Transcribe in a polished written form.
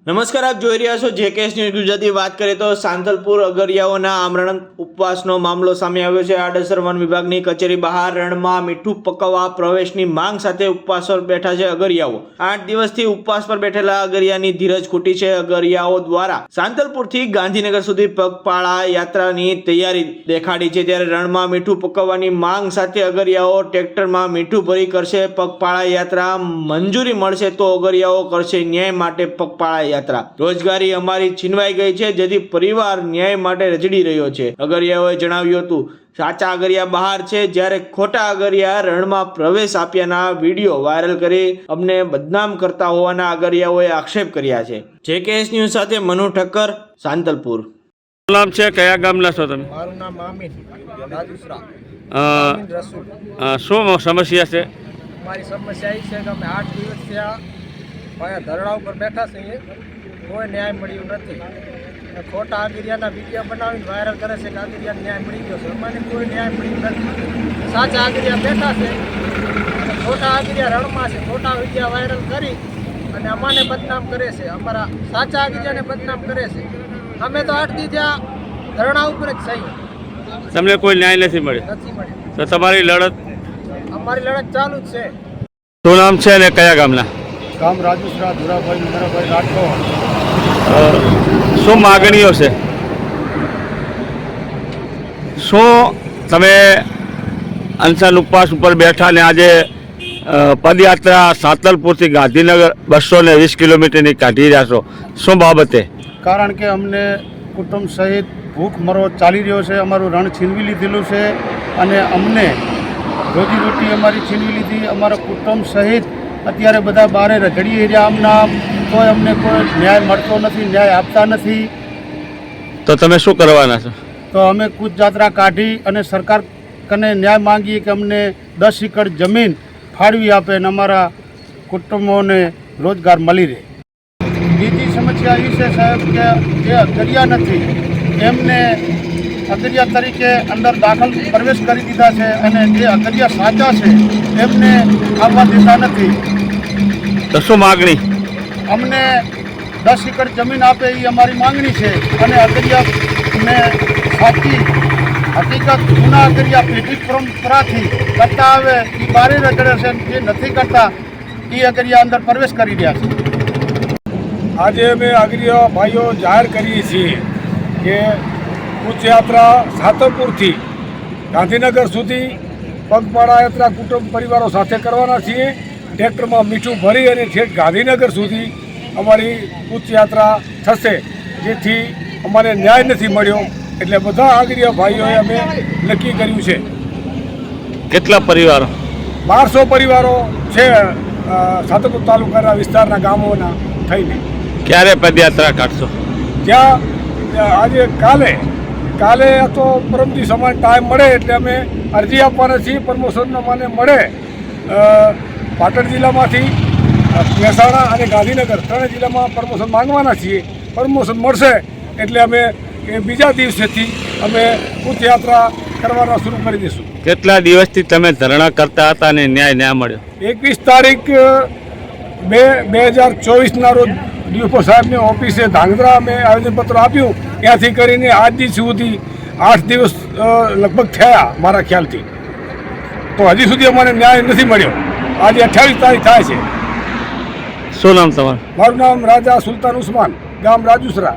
નમસ્કાર, આપ જોઈ રહ્યા છો જેકેએસ ન્યૂઝ ગુજરાતી। વાત કરીએ તો સાંતલપુર અગરિયાઓના આમરણ ઉપવાસનો મામલો સામે આવ્યો છે। આડેસર વન વિભાગની કચેરી બહાર રણમાં મીઠું પકવવા પ્રવેશની માંગ સાથે ઉપવાસ પર બેઠા છે અગરિયાઓ। 8 દિવસથી ઉપવાસ પર બેઠેલા અગરિયાની ધીરજ ખૂટી છે। અગરિયાઓ દ્વારા સાંતલપુરથી ગાંધીનગર સુધી પગપાળા યાત્રાની તૈયારી દેખાડી છે, ત્યારે રણમાં મીઠું પકવવાની માંગ સાથે અગરિયાઓ ટ્રેક્ટરમાં મીઠું ભરી કરશે પગપાળા યાત્રા। મંજૂરી મળશે તો અગરિયાઓ કરશે ન્યાય માટે પગપાળા યાત્રા। રોજગારી અમારી છીનવાઈ ગઈ છે, જેથી પરિવાર ન્યાય માટે રજડી રહ્યો છે। અગરિયાઓએ જણાવ્યું હતું, સાચા અગરિયા બહાર છે, જ્યારે ખોટા અગરિયા રણમાં પ્રવેશ આપ્યાના વિડીયો વાયરલ કરી અમને બદનામ કરતા હોવાના અગરિયાઓએ આક્ષેપ કર્યા છે। જેકેએસ ન્યૂઝ સાથે મનુ ઠક્કર, સાંતલપુર। નામ છે, કયા ગામના છો તમે? મારું નામ આમીન રાજુસરા। શું સમસ્યા છે? અમારી સમસ્યા એ છે કે અમે 8 દિવસ થયા ધરણા ઉપર બેઠા છીએ, કોઈ ન્યાય મળ્યું નથી। ખોટા આગરિયાના વિડીયો બનાવીને વાયરલ કરે છે કે આગરિયાને ન્યાય મળી ગયો છે, અમને કોઈ ન્યાય મળ્યું નથી। સાચા આગરિયા બેઠા છે અને ખોટા આગરિયા રણમાં છે, ખોટા વિડીયો વાયરલ કરી અને અમાને બદનામ કરે છે, અમારા સાચા આગરિયાને બદનામ કરે છે। અમે તો 8 દી ત્યાં ધરણા ઉપર જ છીએ, તમને કોઈ ન્યાય નથી મળ્યો? તો તમારી લડત? અમારી લડત ચાલુ જ છે। શું નામ છે અને કયા ગામના? ગામ રાજુસરા, ધુરાભાઈ નંદરાભાઈ રાઠોડ। શું માગણીઓ છે? શું તમે અનશન ઉપવાસ ઉપર બેઠા ને આજે પદયાત્રા સાંતલપુરથી ગાંધીનગર 220 કિલોમીટરની કાઢી રહ્યા છો, શું બાબતે? કારણ કે અમને કુટુંબ સહિત ભૂખ મરો ચાલી રહ્યો છે, અમારું રણ છીનવી લીધેલું છે અને અમને રોજીરોટી અમારી છીનવી લીધી, અમારા કુટુંબ સહિત અત્યારે બધા બહાર રખડી રહ્યા આમના, કોઈ અમને કોઈ ન્યાય મળતો નથી, ન્યાય આપતા નથી। તો તમે શું કરવાના છો? તો અમે કૂચ જાત્રા કાઢી અને સરકાર કને ન્યાય માંગીએ કે અમને 10 એકર જમીન ફાળવી આપે અને અમારા કુટુંબોને રોજગાર મળી રહે। બીજી સમસ્યા એ છે સાહેબ કે જે અગરિયા નથી એમને અગરિયા તરીકે અંદર દાખલ પ્રવેશ કરી દીધા છે અને જે અગરિયા સાચા છે એમને આવવા દેતા નથી। તો શું માગણી? અમને 10 એકર જમીન આપે એ અમારી માંગણી છે અને અગરિયાને સાચી હકીકત જૂના અગરિયા પેઢી પરંપરાથી કરતા આવે એ બારે રગડે છે, જે નથી કરતા એ અગરિયા અંદર પ્રવેશ કરી રહ્યા છે। આજે અમે અગરિયા ભાઈઓ જાહેર કરીએ છીએ કે કૂચ યાત્રા સાંતલપુરથી ગાંધીનગર સુધી પગપાળા યાત્રા કુટુંબ પરિવારો સાથે કરવાના છીએ। ટ્રેક્ટરમાં મીઠું ભરી અને છેક ગાંધીનગર સુધી અમારી કૂચ યાત્રા થશે, જેથી અમારે ન્યાય નથી મળ્યો, એટલે બધા આગરિયા ભાઈઓએ અમે નક્કી કર્યું છે। કેટલા પરિવારો? 1200 પરિવારો છે સાંતલપુર તાલુકાના વિસ્તારના ગામોના થઈને। ક્યારે પદયાત્રા કાઢશો? ત્યાં આજે કાલે તો પરમથી સમાન ટાઈમ મળે એટલે અમે અરજી આપવાના છીએ। પ્રમોશનનો મને મળે પાટણ જિલ્લામાંથી મહેસાણા અને ગાંધીનગર 3 જિલ્લામાં પ્રમોશન માંગવાના છીએ। પ્રમોશન મળશે એટલે અમે એ બીજા દિવસેથી અમે કૂચ યાત્રા કરવાના શરૂ કરી દઈશું। કેટલા દિવસથી તમે ધરણા કરતા હતા અને ન્યાય ના મળ્યો? 21 તારીખ 2024ના રોજ ડીએફઓ સાહેબની ઓફિસે ધાંગધ્રા અમે આવેદનપત્ર આપ્યું, ત્યાંથી કરીને આજ દિવસ સુધી 8 દિવસ લગભગ થયા મારા ખ્યાલથી, તો હજી સુધી અમને ન્યાય નથી મળ્યો। આજે 28 તારીખ થાય છે। શું નામ તમારું? મારું નામ રાજા સુલતાન ઉસ્માન, ગામ રાજુસરા।